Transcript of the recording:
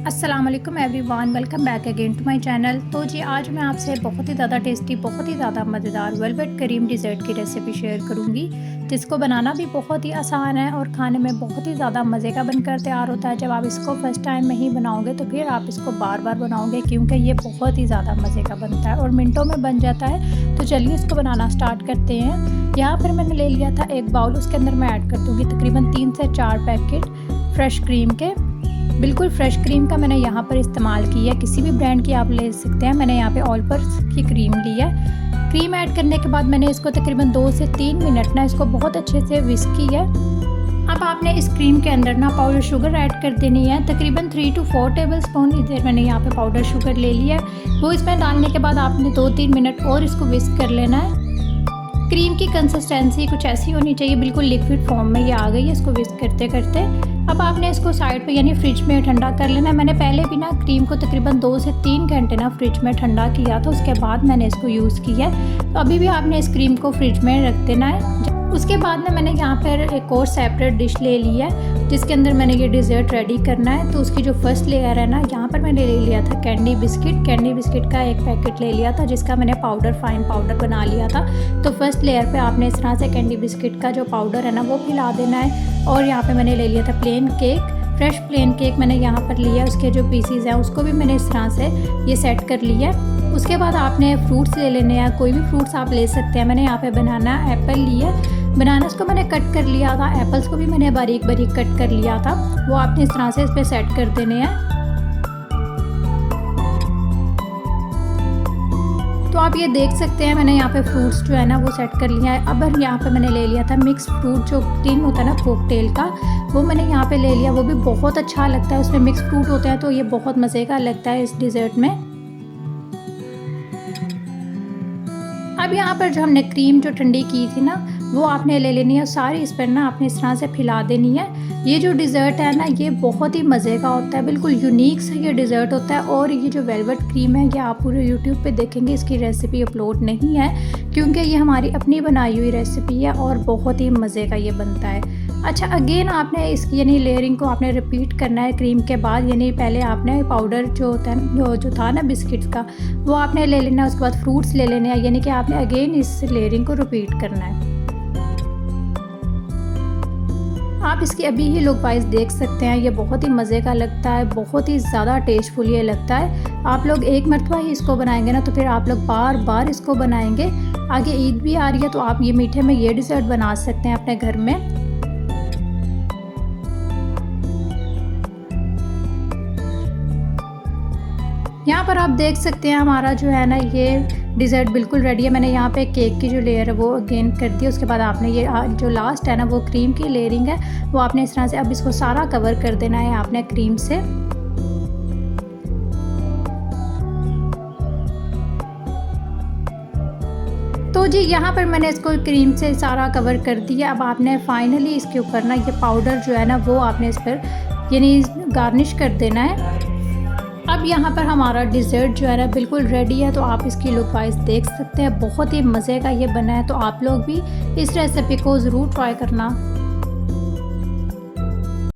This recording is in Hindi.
अस्सलाम वालेकुम everyone, welcome back again to my channel. तो जी आज मैं आपसे बहुत ही ज़्यादा टेस्टी, बहुत ही ज़्यादा मज़ेदार वेलवेट क्रीम डिज़र्ट की रेसिपी शेयर करूंगी, जिसको बनाना भी बहुत ही आसान है और खाने में बहुत ही ज़्यादा मज़े का बनकर तैयार होता है। जब आप इसको फर्स्ट टाइम में ही बनाओगे तो फिर आप इसको बार बार बनाओगे, क्योंकि ये बहुत ही ज़्यादा मज़े का बनता है और मिनटों में बन जाता है। तो चलिए इसको बनाना स्टार्ट करते हैं। यहाँ पर मैंने ले लिया था एक बाउल, उसके अंदर मैं ऐड कर दूँगी तकरीबन 3 से 4 पैकेट फ्रेश क्रीम के। बिल्कुल फ्रेश क्रीम का मैंने यहाँ पर इस्तेमाल किया है, किसी भी ब्रांड की आप ले सकते हैं। मैंने यहाँ पे ऑलपर्स की क्रीम ली है। क्रीम ऐड करने के बाद मैंने इसको तकरीबन 2 से 3 मिनट ना इसको बहुत अच्छे से विस्क किया है। अब आपने इस क्रीम के अंदर ना पाउडर शुगर ऐड कर देनी है, तकरीबन 3 to 4 टेबल स्पून इधर मैंने यहाँ पे पाउडर शुगर ले लिया है। वो इसमें डालने के बाद आपने 2-3 मिनट और इसको विस्क कर लेना है। क्रीम की कंसिस्टेंसी कुछ ऐसी होनी चाहिए, बिल्कुल लिक्विड फॉर्म में ये आ गई है इसको विस्क करते करते। अब आपने इसको साइड पे यानी फ्रिज में ठंडा कर लेना है। मैंने पहले भी ना क्रीम को तकरीबन 2 से 3 घंटे ना फ्रिज में ठंडा किया था, उसके बाद मैंने इसको यूज़ किया है। तो अभी भी आपने इस क्रीम को फ्रिज में रख देना है। उसके बाद में मैंने यहाँ पर एक और सेपरेट डिश ले ली है, जिसके अंदर मैंने ये डिज़र्ट रेडी करना है। तो उसकी जो फर्स्ट लेयर है ना, यहाँ पर मैंने ले लिया था कैंडी बिस्किट का एक पैकेट ले लिया था, जिसका मैंने फाइन पाउडर बना लिया था। तो फर्स्ट लेयर पे आपने इस तरह से कैंडी बिस्किट का जो पाउडर है ना वो फैला देना है। और यहाँ पे मैंने ले लिया था plain cake, fresh plain cake मैंने यहाँ पर लिया। उसके जो पीसीज हैं उसको भी मैंने इस तरह से ये सेट कर लिया। उसके बाद आपने फ्रूट्स ले लेने हैं, कोई भी फ्रूट्स आप ले सकते हैं। मैंने यहाँ पे बनाना एप्पल लिया, बनानास को मैंने कट कर लिया था, एप्पल्स को भी मैंने बारीक बारीक कट कर लिया था। वो आपने इस तरह से इस पर सेट कर देने हैं। तो आप ये देख सकते हैं मैंने यहाँ पे फ्रूट्स जो है ना वो सेट कर लिया है। अब यहाँ पे मैंने ले लिया था मिक्स फ्रूट, जो टीन होता है ना कॉकटेल का, वो मैंने यहाँ पे ले लिया। वो भी बहुत अच्छा लगता है, उसमें मिक्स फ्रूट होता है तो ये बहुत मज़े का लगता है इस डिज़र्ट में। अब यहाँ पर जो हमने क्रीम जो ठंडी की थी ना वो आपने ले लेनी है, सारी इस पर ना आपने इस तरह से फैला देनी है। ये जो डिज़र्ट है ना ये बहुत ही मज़े का होता है, बिल्कुल यूनिक सा ये डिज़र्ट होता है। और ये जो वेलवेट क्रीम है ये आप पूरे यूट्यूब पे देखेंगे, इसकी रेसिपी अपलोड नहीं है, क्योंकि ये हमारी अपनी बनाई हुई रेसिपी है और बहुत ही मज़े का ये बनता है। अच्छा, अगेन आपने इसकी यानी लेयरिंग को आपने रिपीट करना है क्रीम के बाद। यानी पहले आपने पाउडर जो होता है जो था ना बिस्किट्स का वो आपने ले लेना है, उसके बाद फ्रूट्स ले लेने हैं, यानी कि आपने अगेन इस लेयरिंग को रिपीट करना है। आप इसकी अभी ही लुक वाइज देख सकते हैं, ये बहुत ही मज़े का लगता है, बहुत ही ज़्यादा टेस्टफुल ये लगता है। आप लोग एक मरतबा ही इसको बनाएंगे ना तो फिर आप लोग बार बार इसको बनाएंगे। आगे ईद भी आ रही है तो आप ये मीठे में ये डिज़र्ट बना सकते हैं अपने घर में। यहाँ पर आप देख सकते हैं हमारा जो है ना ये डिज़र्ट बिल्कुल रेडी है। मैंने यहाँ पे केक की जो लेयर है वो अगेन कर दी। उसके बाद आपने ये जो लास्ट है ना वो क्रीम की लेयरिंग है, वो आपने इस तरह से अब इसको सारा कवर कर देना है आपने क्रीम से। तो जी यहाँ पर मैंने इसको क्रीम से सारा कवर कर दिया। अब आपने फाइनली इसके ऊपर ना ये पाउडर जो है ना वो आपने इस पर यानी गार्निश कर देना है। अब यहाँ पर हमारा डिज़र्ट जो है ना बिल्कुल रेडी है। तो आप इसकी लुक वाइज देख सकते हैं, बहुत ही मज़े का ये बना है। तो आप लोग भी इस रेसिपी को ज़रूर ट्राई करना।